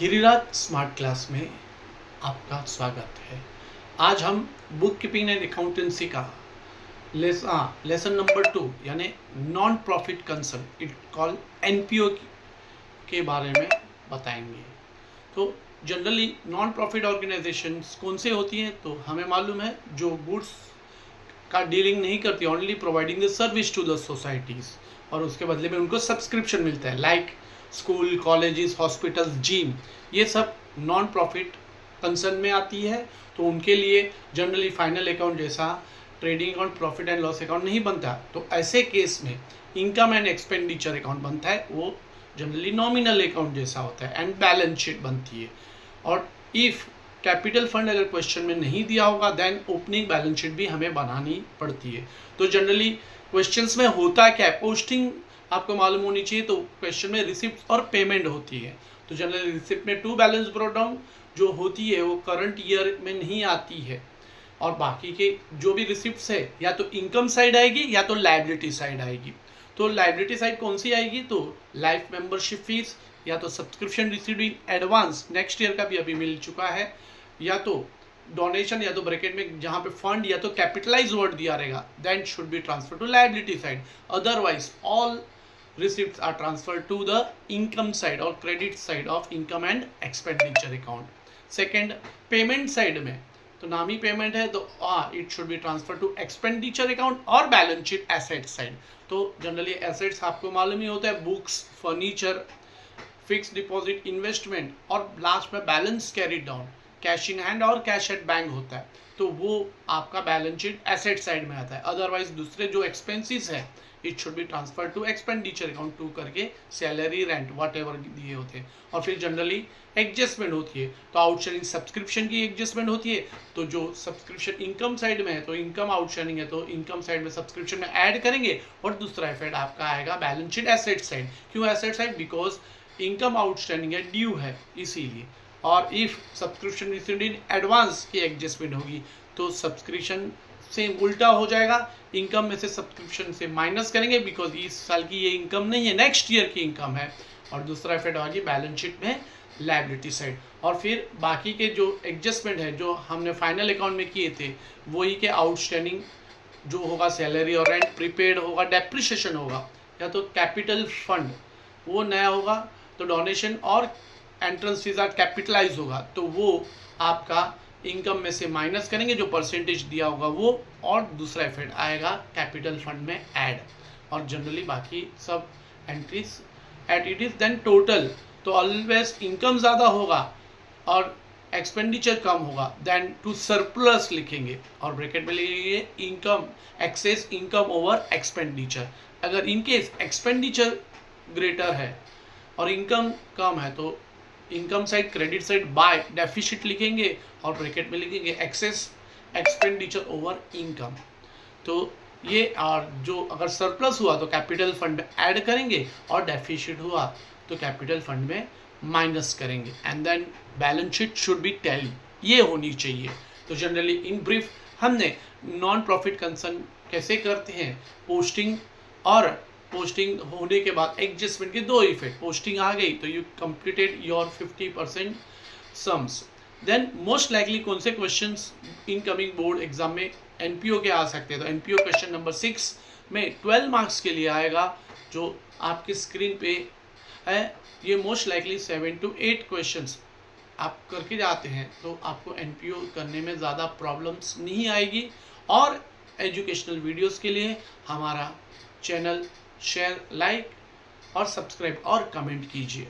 Giriraj smart class में आपका स्वागत है। आज हम बुक कीपिंग एंड अकाउंटेंसी का लेसन नंबर 2 यानी non profit concern it call NPO के बारे में बताएंगे। तो जनरली नॉन प्रॉफिट ऑर्गेनाइजेशंस कौन से होती हैं, तो हमें मालूम है जो गुड्स का डीलिंग नहीं करती, only providing the service to the societies, और उसके बदले में उनको सब्सक्रिप्शन मिलता है, like school, colleges, hospitals, gym, ये सब नॉन प्रॉफिट कंसर्न में आती है। तो उनके लिए जनरली फाइनल अकाउंट जैसा trading account, profit and loss account नहीं बनता। तो ऐसे केस में इनकम एंड एक्सपेंडिचर अकाउंट बनता है, वो जनरली नॉमिनल अकाउंट जैसा होता है, एंड बैलेंस शीट बनती है। और इफ़ कैपिटल फंड अगर क्वेश्चन में नहीं दिया होगा देन ओपनिंग बैलेंस शीट भी हमें बनानी पड़ती है। तो जनरली क्वेश्चंस में होता क्या है, पोस्टिंग आपको मालूम होनी चाहिए। तो क्वेश्चन में रिसिप्ट और पेमेंट होती है। तो जनरली रिसिप्ट में टू बैलेंस ब्रॉट डाउन जो होती है वो करंट ईयर में नहीं आती है, और बाकी के जो भी रिसिप्ट्स है या तो इनकम साइड आएगी या तो लायबिलिटी साइड आएगी। तो लायबिलिटी साइड कौन सी आएगी, तो लाइफ मेंबरशिप फीस, या तो subscription received in advance next year का भी अभी मिल चुका है, या तो डोनेशन, या तो ब्रैकेट में जहाँ पे फंड या तो कैपिटलाइज वर्ड दिया रहेगा then should be transfer to liability side. Otherwise all receipts are transferred to the income side or credit side of income and expenditure account. Second, payment side में तो नाम ही पेमेंट है, तो it should be transfer to expenditure account और balance sheet asset side. तो generally assets आपको मालूम ही होता है, books, furniture, fix deposit, investment, और लास्ट में balance carried down, cash in hand और कैश एट बैंक होता है। तो वो आपका बैलेंस शीट एसेट साइड में आता है। अदरवाइज दूसरे जो एक्सपेंसेस है it should be transfer to expenditure account to करके सैलरी, रेंट, वट एवर दिए होते हैं। और फिर जनरली एडजस्टमेंट होती है, तो आउटस्टैंडिंग सब्सक्रिप्शन की एडजस्टमेंट होती है। तो जो सब्सक्रिप्शन इनकम साइड में है तो इनकम आउटस्टैंडिंग है तो इनकम साइड में सब्सक्रिप्शन में ऐड करेंगे, और दूसरा इफेक्ट आपका आएगा बैलेंस शीट एसेट साइड। क्यों asset side, because income outstanding है, ड्यू है इसीलिए। और if subscription received in advance की एडजस्टमेंट होगी तो सब्सक्रिप्शन से उल्टा हो जाएगा, इनकम में से सब्सक्रिप्शन से माइनस करेंगे बिकॉज इस साल की ये इनकम नहीं है, नेक्स्ट ईयर की इनकम है। और दूसरा इफेक्ट होगी बैलेंस शीट में लायबिलिटी साइड। और फिर बाकी के जो एडजस्टमेंट है जो हमने फाइनल अकाउंट में किए थे वही के आउटस्टैंडिंग जो होगा, सैलरी और रेंट, प्रीपेड होगा, डेप्रिसिएशन होगा, या तो कैपिटल फंड वो नया होगा, तो डोनेशन और एंट्रेंस फीस कैपिटलाइज होगा, तो वो आपका इनकम में से माइनस करेंगे जो परसेंटेज दिया होगा वो, और दूसरा इफेक्ट आएगा कैपिटल फंड में ऐड, और जनरली बाकी सब entries at it is then total. तो ऑलवेज इनकम ज़्यादा होगा और एक्सपेंडिचर कम होगा देन टू सरप्लस लिखेंगे, और ब्रैकेट में लिखेंगे income excess income over expenditure. अगर इनकेस एक्सपेंडिचर ग्रेटर है और इनकम कम है तो income side credit side by deficit लिखेंगे, और ब्रैकेट में लिखेंगे एक्सेस एक्सपेंडिचर ओवर इनकम। तो ये, और जो अगर सरप्लस हुआ तो कैपिटल फंड में ऐड करेंगे, और डेफिसिट हुआ तो कैपिटल फंड में माइनस करेंगे, and then balance sheet should be tally, ये होनी चाहिए। तो जनरली इन ब्रीफ हमने नॉन प्रॉफिट कंसर्न कैसे करते हैं, पोस्टिंग, और पोस्टिंग होने के बाद एडजस्टमेंट के दो इफेक्ट, पोस्टिंग आ गई तो you completed your 50% sums. Then most likely कौन से क्वेश्चंस इनकमिंग बोर्ड एग्जाम में एनपीओ के आ सकते हैं, तो एनपीओ क्वेश्चन नंबर 6 में 12 मार्क्स के लिए आएगा जो आपकी स्क्रीन पे है। ये मोस्ट लाइकली 7 to 8 क्वेश्चंस आप करके जाते हैं तो आपको एनपीओ करने में ज़्यादा प्रॉब्लम्स नहीं आएगी। और एजुकेशनल वीडियोस के लिए हमारा चैनल शेयर, लाइक और सब्सक्राइब और कमेंट कीजिए।